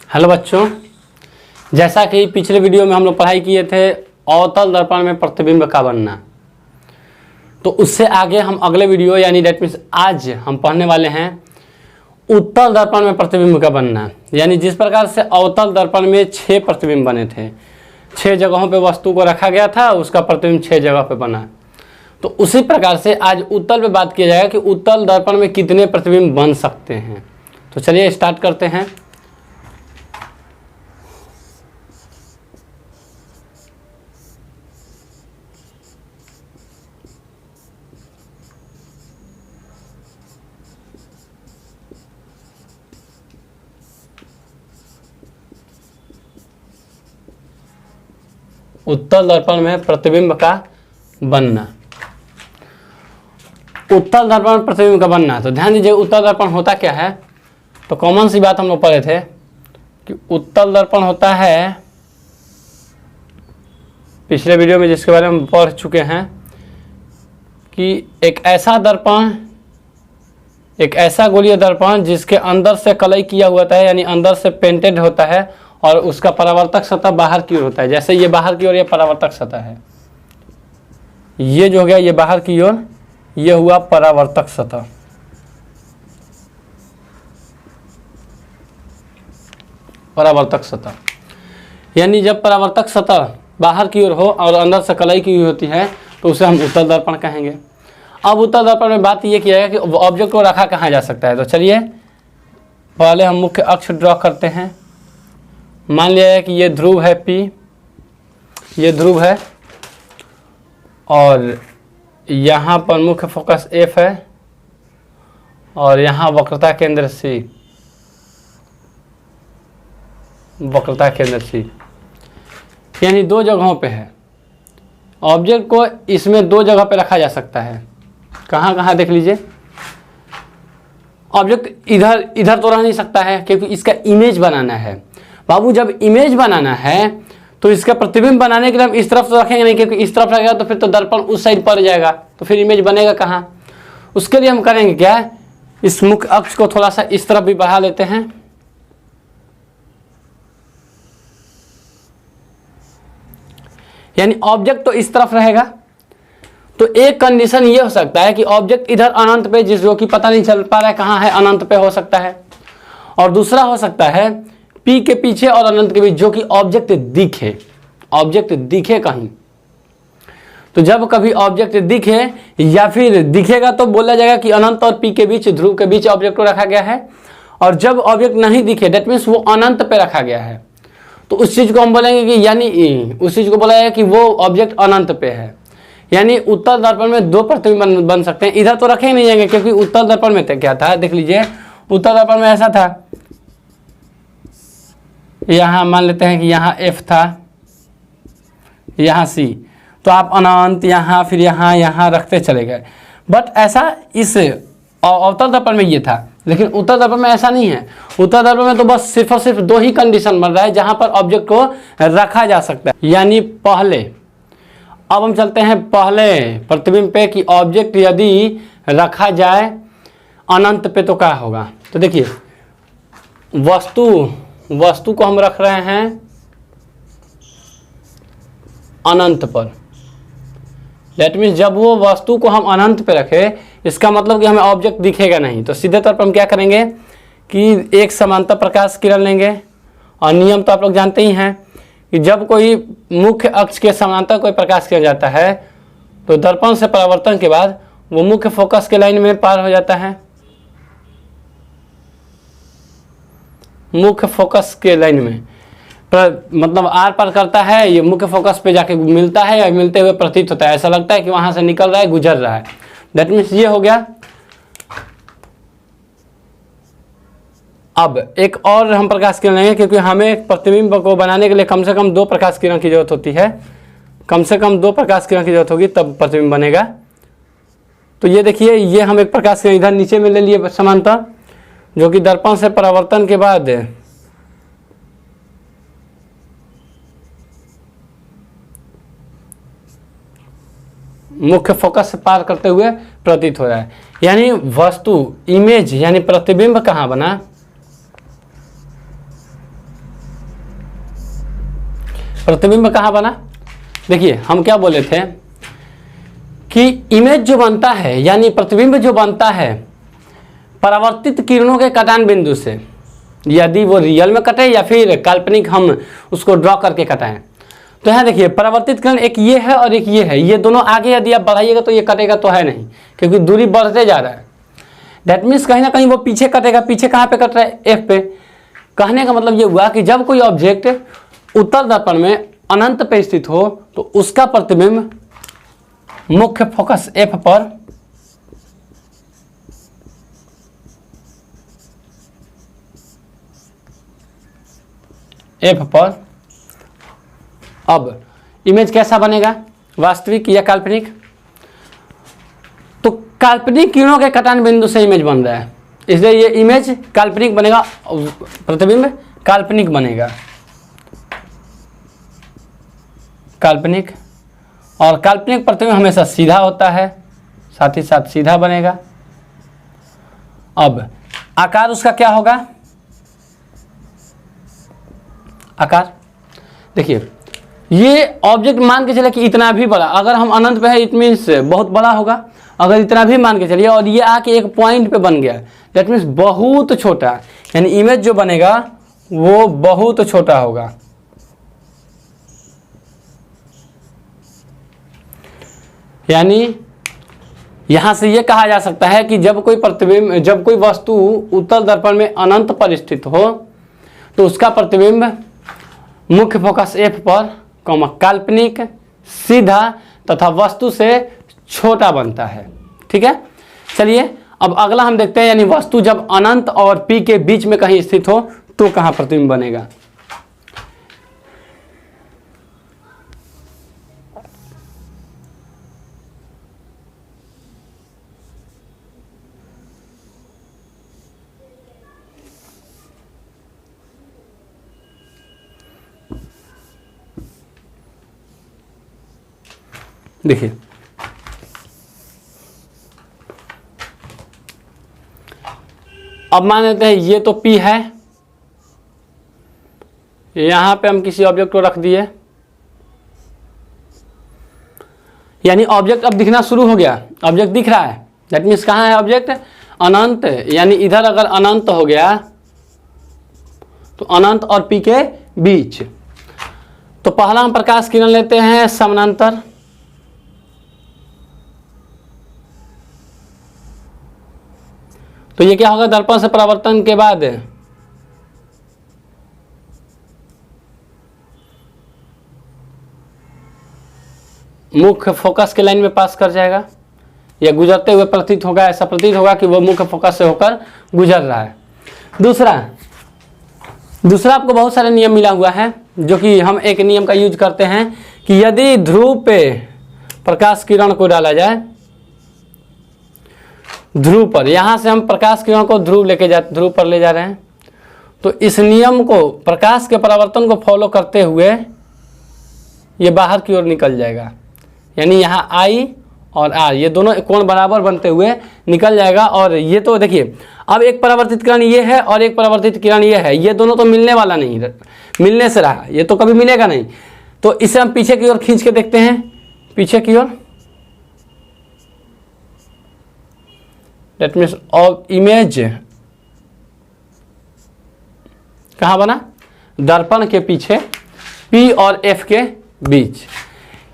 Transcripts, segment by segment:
Hello बच्चों, जैसा कि पिछले वीडियो में हम लोग पढ़ाई किए थे अवतल दर्पण में प्रतिबिंब का बनना, तो उससे आगे हम अगले वीडियो यानी डेट मीन्स आज हम पढ़ने वाले हैं उत्तल दर्पण में प्रतिबिंब का बनना। यानी जिस प्रकार से अवतल दर्पण में 6 प्रतिबिंब बने थे, 6 जगहों पे वस्तु को रखा गया था, उसका प्रतिबिंब 6 जगह पे बना। तो उसी प्रकार से आज उत्तल पे बात किया जाएगा कि उत्तल दर्पण में कितने प्रतिबिंब बन सकते हैं। तो चलिए स्टार्ट करते हैं। उत्तल दर्पण में प्रतिबिंब का बनना। उत्तल दर्पण में प्रतिबिंब का बनना, तो ध्यान दीजिए उत्तल दर्पण होता क्या है। तो कॉमन सी बात हम लोग पढ़े थे कि उत्तल दर्पण होता है, पिछले वीडियो में जिसके बारे में पढ़ चुके हैं, कि एक ऐसा दर्पण, एक ऐसा गोलीय दर्पण जिसके अंदर से कलई किया हुआ होता है, यानी अंदर से पेंटेड होता है और उसका परावर्तक सतह बाहर की ओर होता है। जैसे ये बाहर की ओर ये परावर्तक सतह है, ये जो हो गया ये बाहर की ओर, ये हुआ परावर्तक सतह। परावर्तक सतह यानी जब परावर्तक सतह बाहर की ओर हो और अंदर से कलई की हुई होती है तो उसे हम उत्तल दर्पण कहेंगे। अब उत्तल दर्पण में बात ये किया है कि ऑब्जेक्ट को रखा कहाँ जा सकता है। तो चलिए पहले हम मुख्य अक्ष ड्रॉ करते हैं। मान लिया है कि ये ध्रुव है P, ये ध्रुव है और यहाँ पर मुख्य फोकस F है और यहाँ वक्रता केंद्र C, वक्रता केंद्र C, यानी 2 जगहों पे है। ऑब्जेक्ट को इसमें 2 जगह पे रखा जा सकता है। कहाँ कहाँ देख लीजिए। ऑब्जेक्ट इधर इधर तो रह नहीं सकता है क्योंकि इसका इमेज बनाना है। बाबू जब इमेज बनाना है तो इसका प्रतिबिंब बनाने के लिए हम इस तरफ तो रखेंगे नहीं, क्योंकि इस तरफ रखेगा तो फिर तो दर्पण उस साइड पड़ जाएगा, तो फिर इमेज बनेगा कहाँ। उसके लिए हम करेंगे क्या, इस मुख्य अक्ष को थोड़ा सा इस तरफ भी बढ़ा लेते हैं। यानी ऑब्जेक्ट तो इस तरफ रहेगा। तो एक कंडीशन ये हो सकता है कि ऑब्जेक्ट इधर अनंत पे, जिस जो कि पता नहीं चल पा रहा है कहाँ है, अनंत पे हो सकता है। और दूसरा हो सकता है P के पीछे और अनंत के बीच, जो कि ऑब्जेक्ट दिखे, ऑब्जेक्ट दिखे कहीं। तो जब कभी ऑब्जेक्ट दिखे या फिर दिखेगा तो बोला जाएगा कि अनंत और P के बीच, ध्रुव के बीच ऑब्जेक्ट को रखा गया है। और जब ऑब्जेक्ट नहीं दिखे दैट मीन्स वो अनंत पे रखा गया है, तो उस चीज को हम बोलेंगे कि यानी उस चीज को बोला जाएगा कि वो ऑब्जेक्ट अनंत पे है। यानी उत्तल दर्पण में 2 प्रतिबिंब बन सकते हैं। इधर तो रखे नहीं जाएंगे क्योंकि उत्तल दर्पण में क्या था, देख लीजिए उत्तल दर्पण में ऐसा था, यहाँ मान लेते हैं कि यहाँ F था, यहाँ C, तो आप अनंत यहाँ फिर यहाँ यहाँ रखते चले गए। बट ऐसा इस अवतल दर्पण में ये था, लेकिन उत्तल दर्पण में ऐसा नहीं है। उत्तल दर्पण में तो बस सिर्फ और सिर्फ 2 ही कंडीशन बन रहा है जहाँ पर ऑब्जेक्ट को रखा जा सकता है। यानी पहले, अब हम चलते हैं पहले प्रतिबिंब पे कि ऑब्जेक्ट यदि रखा जाए अनंत पे तो क्या होगा। तो देखिए वस्तु को हम रख रहे हैं अनंत पर। दैट मीन्स जब वो वस्तु को हम अनंत पे रखें, इसका मतलब कि हमें ऑब्जेक्ट दिखेगा नहीं। तो सीधे तौर पर हम क्या करेंगे कि एक समांतर प्रकाश किरण लेंगे। और नियम तो आप लोग जानते ही हैं कि जब कोई मुख्य अक्ष के समांतर कोई प्रकाश किया जाता है तो दर्पण से परावर्तन के बाद वो मुख्य फोकस के लाइन में पार हो जाता है, मुख्य फोकस के लाइन में मतलब आर पार करता है, ये मुख्य फोकस पे जाके मिलता है या मिलते हुए प्रतीत होता है। ऐसा लगता है कि वहां से निकल रहा है, गुजर रहा है। दैट मीन्स ये हो गया। अब एक और हम प्रकाश किरण लेंगे, क्योंकि हमें प्रतिबिंब को बनाने के लिए कम से कम 2 प्रकाश किरण की जरूरत होती है। कम से कम 2 प्रकाश किरण की जरूरत होगी तब प्रतिबिंब बनेगा। तो ये देखिए, ये हम एक प्रकाश किरण इधर नीचे में ले लिए समांतर, जो कि दर्पण से परावर्तन के बाद मुख्य फोकस से पार करते हुए प्रतीत हो रहा है। यानी वस्तु, इमेज यानी प्रतिबिंब कहाँ बना, प्रतिबिंब कहाँ बना? देखिए हम क्या बोले थे कि इमेज जो बनता है यानी प्रतिबिंब जो बनता है परावर्तित किरणों के कटान बिंदु से, यदि वो रियल में कटे या फिर काल्पनिक हम उसको ड्रॉ करके कटाएं। तो यहाँ देखिए परावर्तित किरण एक ये है और एक ये है, ये दोनों आगे यदि आप बढ़ाइएगा तो ये कटेगा तो है नहीं, क्योंकि दूरी बढ़ते जा रहा है। दैट मीन्स कहीं ना कहीं वो पीछे कटेगा। पीछे कहाँ पे कट रहा है? एफ पे। कहने का मतलब ये हुआ कि जब कोई ऑब्जेक्ट उत्तर दर्पण में अनंत पे स्थित हो तो उसका प्रतिबिंब मुख्य फोकस एफ पर अब इमेज कैसा बनेगा? वास्तविक या काल्पनिक? तो काल्पनिक किरणों के कटान बिंदु से इमेज बन रहा है, इसलिए ये इमेज काल्पनिक बनेगा, प्रतिबिंब काल्पनिक बनेगा, काल्पनिक। और काल्पनिक प्रतिबिंब हमेशा सीधा होता है, साथ ही साथ सीधा बनेगा। अब आकार उसका क्या होगा? आकार देखिए, ये ऑब्जेक्ट मान के चले कि इतना भी बड़ा, अगर हम अनंत पे है इट मीन्स बहुत बड़ा होगा। अगर इतना भी मान के चलिए और ये आके एक पॉइंट पे बन गया, दैट मीन्स बहुत छोटा, यानी इमेज जो बनेगा वो बहुत छोटा होगा। यानी यहां से ये कहा जा सकता है कि जब कोई प्रतिबिंब, जब कोई वस्तु उत्तल दर्पण में अनंत पर स्थित हो तो उसका प्रतिबिंब मुख्य फोकस एफ पर काल्पनिक, सीधा तथा वस्तु से छोटा बनता है। ठीक है, चलिए अब अगला हम देखते हैं, यानी वस्तु जब अनंत और पी के बीच में कहीं स्थित हो तो कहां प्रतिबिंब बनेगा। देखिए अब मान लेते हैं ये तो P है, यहां पे हम किसी ऑब्जेक्ट को रख दिए, यानी ऑब्जेक्ट अब दिखना शुरू हो गया, ऑब्जेक्ट दिख रहा है। दैट मीन्स कहां है ऑब्जेक्ट? अनंत, यानी इधर अगर अनंत हो गया तो अनंत और P के बीच। तो पहला हम प्रकाश किरण लेते हैं समानांतर, तो ये क्या होगा? दर्पण से परावर्तन के बाद मुख्य फोकस के लाइन में पास कर जाएगा, या गुजरते हुए प्रतीत होगा, ऐसा प्रतीत होगा कि वो मुख्य फोकस से होकर गुजर रहा है। दूसरा आपको बहुत सारे नियम मिला हुआ है, जो कि हम एक नियम का यूज करते हैं कि यदि ध्रुव पे प्रकाश किरण को डाला जाए, ध्रुव पर, यहां से हम प्रकाश किरण को ध्रुव पर ले जा रहे हैं, तो इस नियम को, प्रकाश के परावर्तन को फॉलो करते हुए ये बाहर की ओर निकल जाएगा, यानी यहाँ I और R ये दोनों कोण बराबर बनते हुए निकल जाएगा। और ये तो देखिए अब एक परावर्तित किरण ये है और एक परावर्तित किरण ये है, ये दोनों तो मिलने वाला नहीं, मिलने से रहा, ये तो कभी मिलेगा नहीं। तो इसे हम पीछे की ओर खींच के देखते हैं, पीछे की ओर। दैट मीन्स ऑफ इमेज कहाँ बना? दर्पण के पीछे P और F के बीच,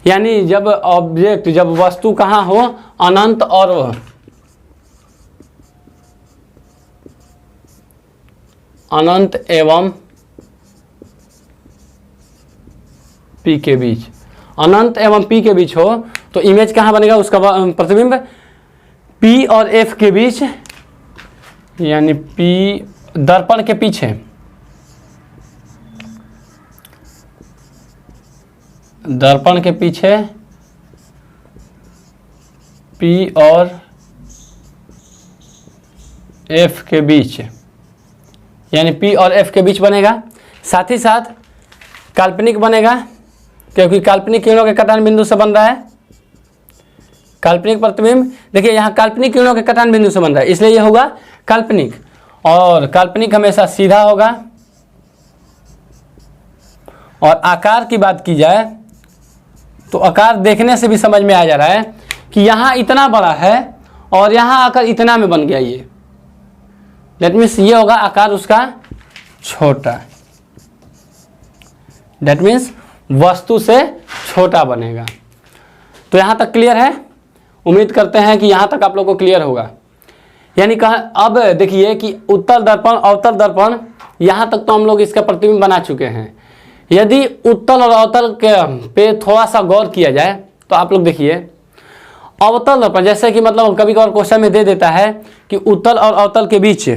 यानी जब ऑब्जेक्ट, जब वस्तु कहाँ हो? अनंत और अनंत एवं P के बीच, अनंत एवं P के बीच हो तो इमेज कहाँ बनेगा? उसका प्रतिबिंब P और F के बीच, यानी P दर्पण के पीछे, दर्पण के पीछे P और F के बीच, यानी P और F के बीच बनेगा। साथ ही साथ काल्पनिक बनेगा, क्योंकि काल्पनिक किरणों के कटान बिंदु से बन रहा है। काल्पनिक प्रतिबिंब देखिए यहाँ काल्पनिक किरणों के कटान बिंदु से बन रहा है, इसलिए यह होगा काल्पनिक। और काल्पनिक हमेशा सीधा होगा और आकार की बात की जाए तो आकार देखने से भी समझ में आ जा रहा है कि यहाँ इतना बड़ा है और यहाँ आकर इतना में बन गया ये। दैट मीन्स ये होगा आकार उसका छोटा। दैट मीन्स वस्तु से छोटा बनेगा। तो यहाँ तक क्लियर है? उम्मीद करते हैं कि यहाँ तक आप लोगों को क्लियर होगा। यानी कहा अब देखिए कि उत्तल दर्पण अवतल दर्पण यहाँ तक तो हम लोग इसका प्रतिबिंब बना चुके हैं। यदि उत्तल और अवतल के पे थोड़ा सा गौर किया जाए तो आप लोग देखिए अवतल दर्पण, जैसे कि मतलब कभी कभार क्वेश्चन में दे देता है कि उत्तल और अवतल के बीच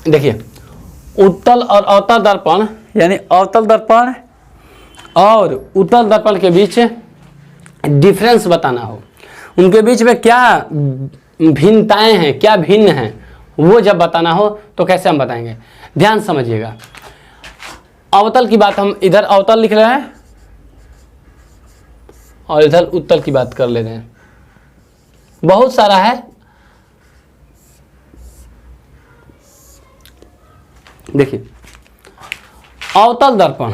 देखिए उत्तल और अवतल दर्पण यानी अवतल दर्पण और उत्तल दर्पण के बीच डिफरेंस बताना हो, उनके बीच में क्या भिन्नताएं हैं, क्या भिन्न हैं, वो जब बताना हो तो कैसे हम बताएंगे। ध्यान समझिएगा। अवतल की बात हम इधर अवतल लिख रहे हैं और इधर उत्तल की बात कर ले रहे हैं। बहुत सारा है। देखिए अवतल दर्पण,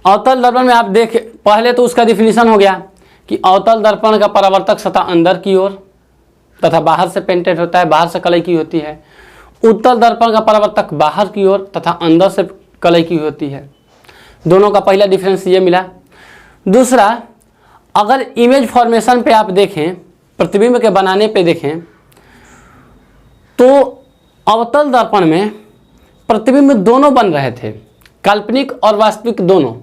अवतल दर्पण में आप देख पहले तो उसका डिफिनीशन हो गया कि अवतल दर्पण का परावर्तक सतह अंदर की ओर तथा बाहर से पेंटेड होता है, बाहर से कलई की होती है। उत्तल दर्पण का परावर्तक बाहर की ओर तथा अंदर से कलई की होती है। दोनों का पहला डिफरेंस ये मिला। दूसरा, अगर इमेज फॉर्मेशन पे आप देखें, प्रतिबिंब के बनाने पे देखें तो अवतल दर्पण में प्रतिबिंब दोनों बन रहे थे, काल्पनिक और वास्तविक दोनों।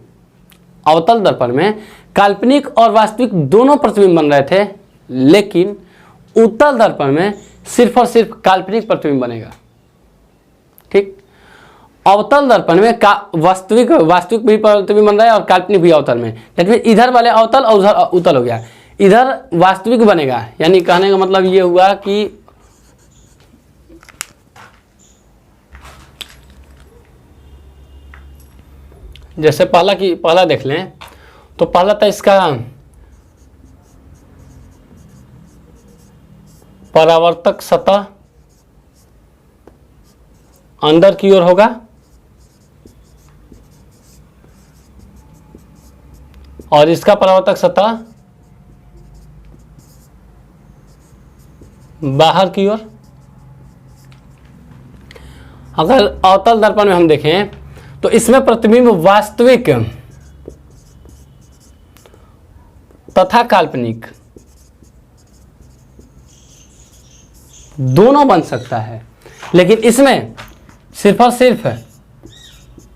अवतल दर्पण में काल्पनिक और वास्तविक दोनों प्रतिबिंब बन रहे थे, लेकिन उत्तल दर्पण में सिर्फ और सिर्फ काल्पनिक प्रतिबिंब बनेगा। ठीक, अवतल दर्पण में वास्तविक भी प्रतिबिंब बन रहा है और काल्पनिक भी अवतल में। लेकिन इधर वाले अवतल और उधर उत्तल हो गया, इधर वास्तविक बनेगा। यानी कहने का मतलब ये हुआ कि जैसे पहला देख लें तो पहला था इसका परावर्तक सतह अंदर की ओर होगा और इसका परावर्तक सतह बाहर की ओर। अगर अवतल दर्पण में हम देखें तो इसमें प्रतिबिंब वास्तविक तथा काल्पनिक दोनों बन सकता है, लेकिन इसमें सिर्फ और सिर्फ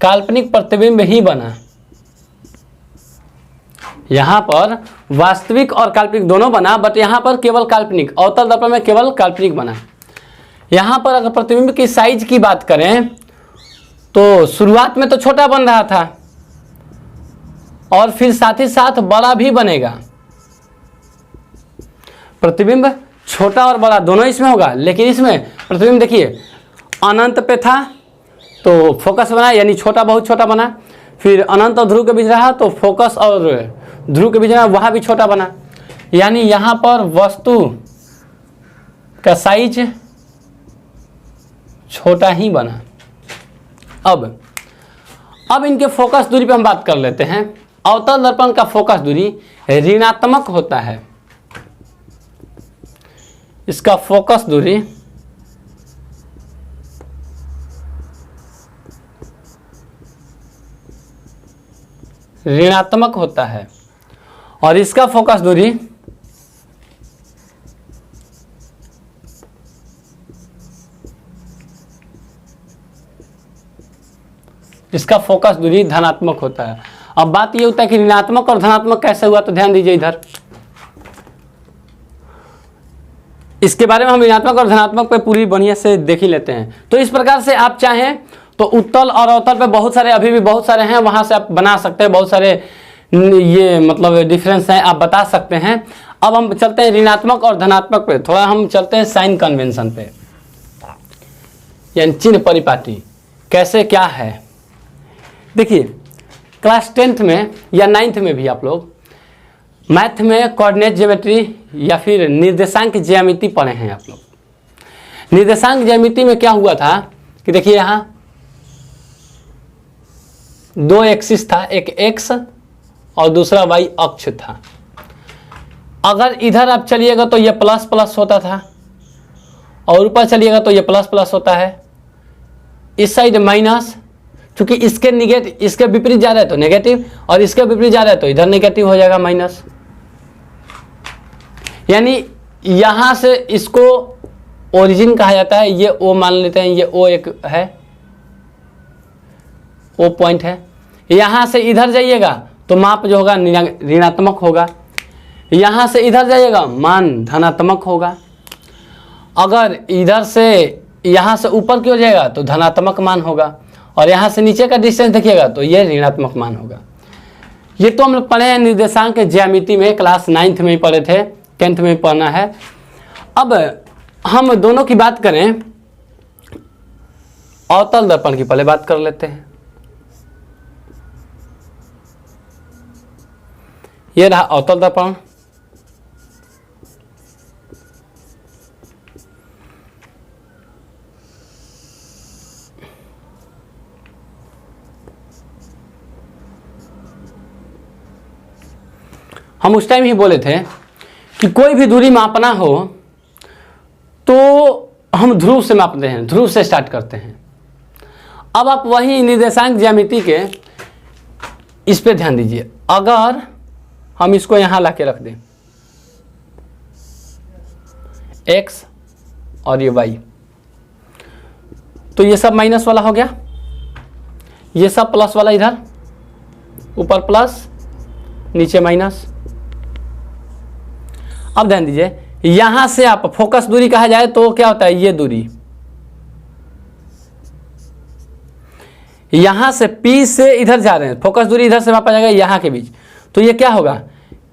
काल्पनिक प्रतिबिंब ही बना। यहां पर वास्तविक और काल्पनिक दोनों बना, बट यहां पर केवल काल्पनिक, अवतल दर्पण में केवल काल्पनिक बना। यहां पर अगर प्रतिबिंब की साइज की बात करें तो शुरुआत में तो छोटा बन रहा था और फिर साथ ही साथ बड़ा भी बनेगा। प्रतिबिंब छोटा और बड़ा दोनों इसमें होगा, लेकिन इसमें प्रतिबिंब देखिए अनंत पे था तो फोकस बना, यानी छोटा बहुत छोटा बना। फिर अनंत और ध्रुव के बीच रहा तो फोकस और ध्रुव के बीच रहा, वहाँ भी छोटा बना। यानी यहाँ पर वस्तु का साइज छोटा ही बना। अब इनके फोकस दूरी पे हम बात कर लेते हैं। अवतल दर्पण का फोकस दूरी ऋणात्मक होता है। इसका फोकस दूरी ऋणात्मक होता है और इसका फोकस दूरी धनात्मक होता है। अब बात ये होता है कि ऋणात्मक और धनात्मक कैसे हुआ, तो ध्यान दीजिए इधर। इसके बारे में हम ऋणात्मक और धनात्मक पे पूरी बढ़िया से देख ही लेते हैं। तो इस प्रकार से आप चाहें तो उत्तल और अवतल पे बहुत सारे, अभी भी बहुत सारे हैं, वहां से आप बना सकते हैं। बहुत सारे ये मतलब डिफरेंस हैं, आप बता सकते हैं। अब हम चलते हैं ऋणात्मक और धनात्मक पे, थोड़ा हम चलते हैं साइन कन्वेंशन पे, यानी चिन्ह परिपाटी कैसे क्या है। देखिए क्लास 10th में या 9th में भी आप लोग मैथ में कोऑर्डिनेट ज्योमेट्री या फिर निर्देशांक ज्यामिति पढ़े हैं आप लोग। निर्देशांक ज्यामिति में क्या हुआ था कि देखिए यहां दो एक्सिस था, एक एक्स और दूसरा वाई अक्ष था। अगर इधर आप चलिएगा तो ये प्लस प्लस होता था और ऊपर चलिएगा तो ये प्लस प्लस होता है, इस साइड माइनस, क्योंकि इसके विपरीत जा रहा है तो नेगेटिव और इसके विपरीत जा रहा है तो इधर नेगेटिव हो जाएगा माइनस। यानी यहां से इसको ओरिजिन कहा जाता है, ये ओ मान लेते हैं, ये ओ एक है, ओ पॉइंट है। यहां से इधर जाइएगा तो माप जो होगा ऋणात्मक होगा, यहां से इधर जाइएगा मान धनात्मक होगा। अगर इधर से यहां से ऊपर की ओर जाएगा तो धनात्मक मान होगा और यहां से नीचे का डिस्टेंस देखिएगा तो ये ऋणात्मक मान होगा। ये तो हम लोग पढ़े हैं निर्देशांक के ज्यामिति में, क्लास 9th में ही पढ़े थे, 10th में पढ़ना है। अब हम दोनों की बात करें, अवतल दर्पण की पहले बात कर लेते हैं। ये रहा अवतल दर्पण। हम उस टाइम ही बोले थे कि कोई भी दूरी मापना हो तो हम ध्रुव से मापते हैं, ध्रुव से स्टार्ट करते हैं। अब आप वही निर्देशांक ज्यामिति के इस पे ध्यान दीजिए। अगर हम इसको यहां ला के रख दें x और ये y, तो ये सब माइनस वाला हो गया, ये सब प्लस वाला, इधर ऊपर प्लस नीचे माइनस। अब ध्यान दीजिए, यहां से आप फोकस दूरी कहा जाए तो क्या होता है, ये दूरी यहां से P से इधर जा रहे हैं, फोकस दूरी इधर से मापा जाएगा यहां के बीच, तो ये क्या होगा,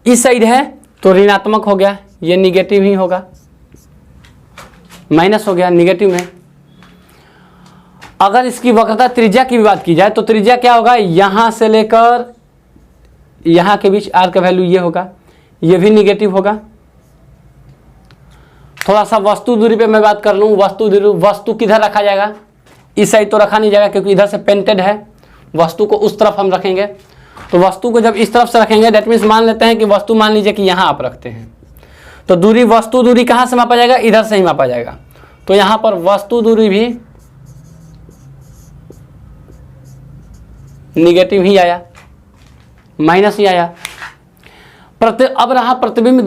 इस साइड है तो ऋणात्मक हो गया, ये निगेटिव ही होगा, माइनस हो गया निगेटिव में। अगर इसकी वक्रता त्रिज्या की भी बात की जाए तो त्रिज्या क्या होगा, यहां से लेकर यहां के बीच r का वैल्यू ये होगा, ये भी निगेटिव होगा। थोड़ा सा वस्तु दूरी पे मैं बात कर लूँ, वस्तु किधर रखा जाएगा, इस साइड तो रखा नहीं जाएगा क्योंकि इधर से पेंटेड है, वस्तु को उस तरफ हम रखेंगे। तो वस्तु को जब इस तरफ से रखेंगे दैट मीन्स मान लेते हैं कि वस्तु मान लीजिए कि यहाँ आप रखते हैं, तो दूरी वस्तु दूरी कहाँ से मापा जाएगा, इधर से ही मापा जाएगा। तो यहाँ पर वस्तु दूरी भी निगेटिव ही आया, माइनस ही आया। अब रहा प्रतिबिंब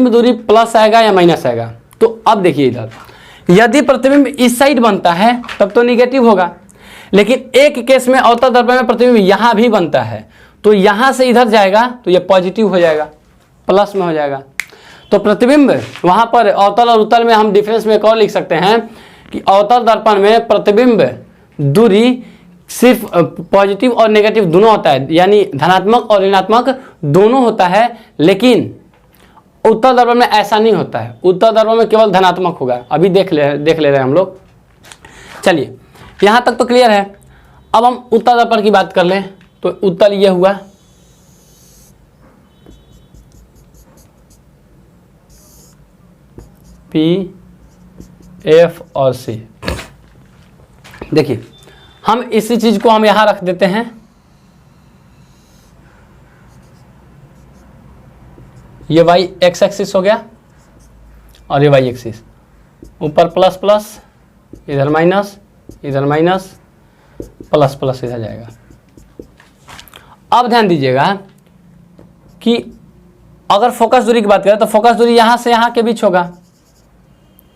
दूरी प्लस आएगा या माइनस आएगा। तो अब देखिए इधर, यदि प्रतिबिंब इस साइड बनता है तब तो निगेटिव होगा, लेकिन एक केस में अवतल दर्पण में प्रतिबिंब यहां भी बनता है, तो यहां से इधर जाएगा तो ये पॉजिटिव हो जाएगा, प्लस में हो जाएगा। तो प्रतिबिंब वहां पर अवतल और उत्तल में हम डिफरेंस में एक और लिख सकते हैं कि अवतल दर्पण में प्रतिबिंब दूरी सिर्फ पॉजिटिव और नेगेटिव दोनों होता है, यानी धनात्मक और ऋणात्मक दोनों होता है, लेकिन उत्तल दर्पण में ऐसा नहीं होता है। उत्तल दर्पण में केवल धनात्मक होगा। अभी देख ले रहे हैं हम लोग। चलिए यहाँ तक तो क्लियर है। अब हम उत्तल दर्पण की बात कर लें तो उत्तल ये हुआ, P, F और C। देखिए हम इसी चीज को हम यहां रख देते हैं, ये y x एक्सिस हो गया और ये y एक्सिस, ऊपर प्लस प्लस इधर माइनस प्लस प्लस इधर जाएगा। अब ध्यान दीजिएगा कि अगर फोकस दूरी की बात करें तो फोकस दूरी यहां से यहां के बीच होगा,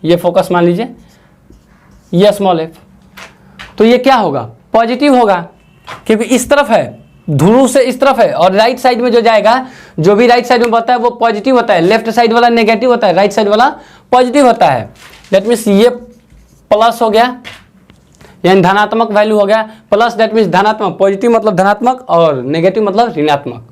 ये फोकस मान लीजिए, ये स्मॉल f, तो ये क्या होगा, पॉजिटिव होगा, क्योंकि इस तरफ है, ध्रुव से इस तरफ है, और राइट साइड में जो जाएगा, जो भी राइट साइड में बढ़ता है वो पॉजिटिव होता है, लेफ्ट साइड वाला नेगेटिव होता है, राइट साइड वाला पॉजिटिव होता है। दैट मीन्स ये प्लस हो गया, यानी धनात्मक वैल्यू हो गया, प्लस दैट मीन्स धनात्मक, पॉजिटिव मतलब धनात्मक और नेगेटिव मतलब ऋणात्मक।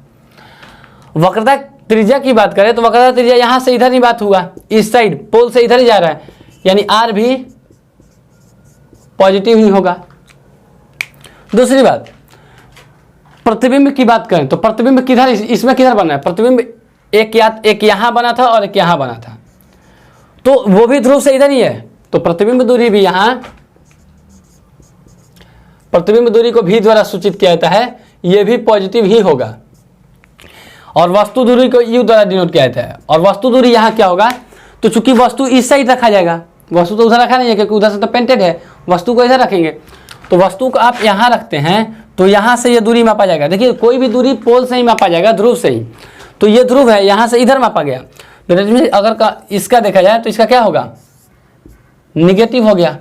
वक्रता त्रिज्या की बात करें तो वक्रता त्रिज्या यहां से इधर ही बात हुआ, इस साइड पोल से इधर ही जा रहा है, यानी r भी पॉजिटिव ही होगा। दूसरी बात, प्रतिबिंब की बात करें तो प्रतिबिंब किधर, इसमें किधर बना है, प्रतिबिंब एक यहां बना था और एक यहां बना था, तो वो भी ध्रुव से इधर ही है, तो प्रतिबिंब दूरी भी यहाँ प्रतिबिंब दूरी को भी द्वारा सूचित किया जाता है, ये भी पॉजिटिव ही होगा। और वस्तु दूरी को यू द्वारा डिनोट किया जाता है। और वस्तु दूरी यहाँ क्या होगा, तो चूंकि वस्तु इस साइड रखा जाएगा, वस्तु तो उधर रखा नहीं है क्योंकि उधर से तो पेंटेड है, वस्तु को इधर रखेंगे। तो वस्तु को आप यहाँ रखते हैं तो यहाँ से ये दूरी मापा जाएगा। देखिए कोई भी दूरी पोल से ही मापा जाएगा, ध्रुव से ही। तो ये ध्रुव है, यहाँ से इधर मापा गया। तो अगर इसका देखा जाए तो इसका क्या होगा, निगेटिव हो गया,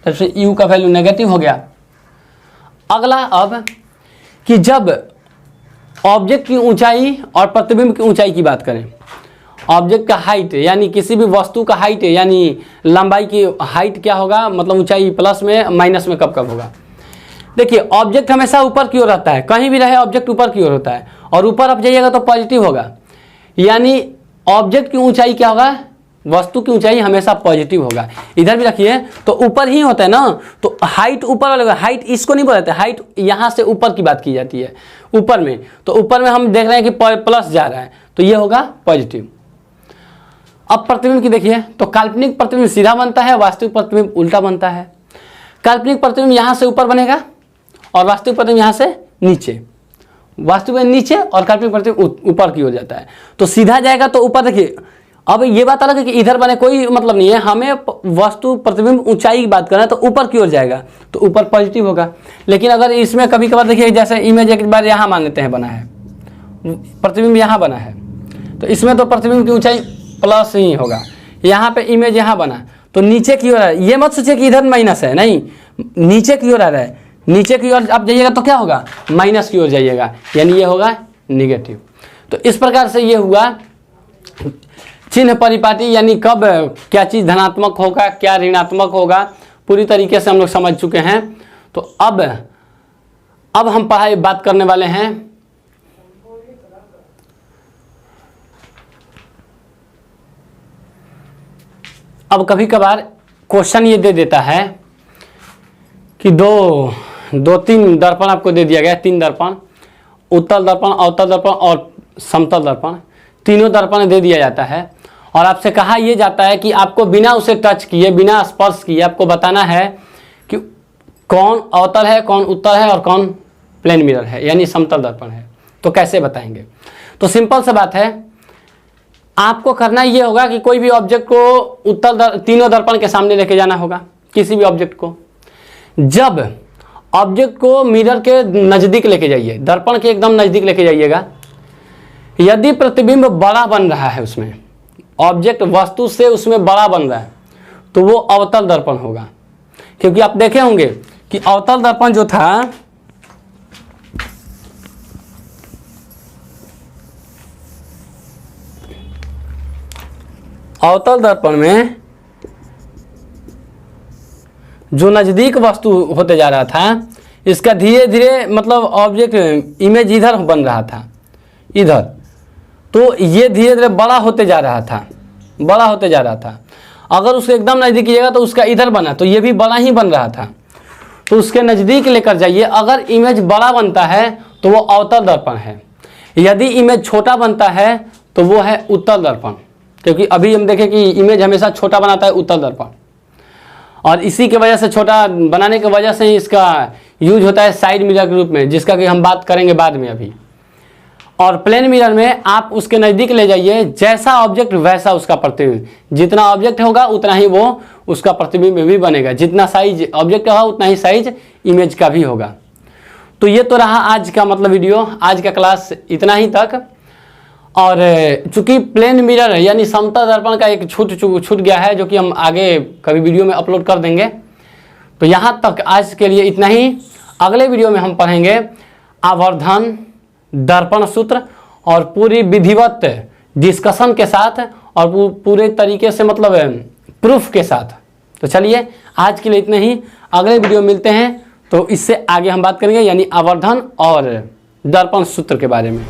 तो यू का वैल्यू नेगेटिव हो गया। अगला अब कि जब ऑब्जेक्ट की ऊंचाई और प्रतिबिंब की ऊंचाई की बात करें, ऑब्जेक्ट का हाइट यानी किसी भी वस्तु का हाइट यानी लंबाई की हाइट क्या होगा, मतलब ऊंचाई प्लस में माइनस में कब कब होगा। देखिए ऑब्जेक्ट हमेशा ऊपर की ओर रहता है, कहीं भी रहे ऑब्जेक्ट ऊपर की ओर होता है, और ऊपर आप जाइएगा तो पॉजिटिव होगा। यानी ऑब्जेक्ट की ऊंचाई क्या होगा, वस्तु की ऊंचाई हमेशा पॉजिटिव होगा। इधर भी रखिए तो ऊपर ही होता है ना, तो हाइट ऊपर वाले, हाइट इसको नहीं बोलते, हाइट यहाँ से ऊपर की बात की जाती है, ऊपर में। तो ऊपर में हम देख रहे हैं कि प्लस जा रहा है, तो ये होगा पॉजिटिव। अब प्रतिबिंब की देखिए, तो काल्पनिक प्रतिबिंब सीधा बनता है, वास्तविक प्रतिबिंब उल्टा बनता है। काल्पनिक प्रतिबिंब यहाँ से ऊपर बनेगा और वास्तविक प्रतिबिंब यहाँ से नीचे, वास्तविक नीचे और काल्पनिक प्रतिबिंब ऊपर की ओर जाता है। तो सीधा जाएगा तो ऊपर। देखिए अब ये बात अलग है कि इधर बने, कोई मतलब नहीं है, हमें वस्तु प्रतिबिंब ऊंचाई की बात करना है तो ऊपर की ओर जाएगा, तो ऊपर पॉजिटिव होगा। लेकिन अगर इसमें कभी कभार देखिए, जैसे इमेज एक बार यहाँ मान लेते हैं बना है, प्रतिबिंब यहाँ बना है, तो इसमें तो प्रतिबिंब की ऊंचाई प्लस ही होगा। यहाँ पे इमेज यहाँ बना तो नीचे की ओर है, ये मत सोचिए कि इधर माइनस है, नहीं, नीचे की ओर आ रहा है, नीचे की ओर आप जाइएगा तो क्या होगा, माइनस की ओर जाइएगा, यानी ये होगा निगेटिव। तो इस प्रकार से ये हुआ चिन्ह परिपाटी, यानी कब क्या चीज़ धनात्मक होगा क्या ऋणात्मक होगा, पूरी तरीके से हम लोग समझ चुके हैं। तो अब हम बात करने वाले हैं अब कभी कभार क्वेश्चन ये दे देता है कि दो तीन दर्पण आपको दे दिया गया, 3 दर्पण, उत्तल दर्पण, अवतल दर्पण और समतल दर्पण, तीनों दर्पण दे दिया जाता है। और आपसे कहा यह जाता है कि आपको बिना उसे टच किए, बिना स्पर्श किए आपको बताना है कि कौन अवतल है, कौन उत्तल है और कौन प्लेन मिरर है, यानी समतल दर्पण है। तो कैसे बताएंगे, तो सिंपल सी बात है, आपको करना ये होगा कि कोई भी ऑब्जेक्ट को तीनों दर्पण के सामने लेके जाना होगा, किसी भी ऑब्जेक्ट को। जब ऑब्जेक्ट को मिरर के नज़दीक लेके जाइए, दर्पण के एकदम नज़दीक लेके जाइएगा, यदि प्रतिबिंब बड़ा बन रहा है, उसमें ऑब्जेक्ट वस्तु से उसमें बड़ा बन रहा है, तो वो अवतल दर्पण होगा। क्योंकि आप देखे होंगे कि अवतल दर्पण जो था, अवतल दर्पण में जो नज़दीक वस्तु होते जा रहा था, इसका धीरे धीरे मतलब ऑब्जेक्ट इमेज इधर बन रहा था, इधर, तो ये धीरे धीरे बड़ा होते जा रहा था, बड़ा होते जा रहा था। अगर उसके एकदम नज़दीक कीजिएगा तो उसका इधर बना, तो ये भी बड़ा ही बन रहा था, तो उसके नज़दीक लेकर जाइए। अगर इमेज बड़ा बनता है तो वो अवतल दर्पण है, यदि इमेज छोटा बनता है तो वो है उत्तल दर्पण। क्योंकि अभी हम देखें कि इमेज हमेशा छोटा बनाता है उत्तल दर्पण, और इसी के वजह से, छोटा बनाने की वजह से ही इसका यूज होता है साइड मिरर के रूप में, जिसका कि हम बात करेंगे बाद में अभी। और प्लेन मिरर में आप उसके नज़दीक ले जाइए, जैसा ऑब्जेक्ट वैसा उसका प्रतिबिंब, जितना ऑब्जेक्ट होगा उतना ही वो उसका प्रतिबिंब भी बनेगा, जितना साइज ऑब्जेक्ट होगा उतना ही साइज इमेज का भी होगा। तो ये तो रहा आज का मतलब वीडियो, आज का क्लास इतना ही तक। और चूंकि प्लेन मिरर यानी समतल दर्पण का एक छूट गया है, जो कि हम आगे कभी वीडियो में अपलोड कर देंगे। तो यहाँ तक आज के लिए इतना ही। अगले वीडियो में हम पढ़ेंगे आवर्धन, दर्पण सूत्र और पूरी विधिवत डिस्कशन के साथ और पूरे तरीके से मतलब प्रूफ के साथ। तो चलिए आज के लिए इतना ही, अगले वीडियो मिलते हैं तो इससे आगे हम बात करेंगे, यानी आवर्धन और दर्पण सूत्र के बारे में।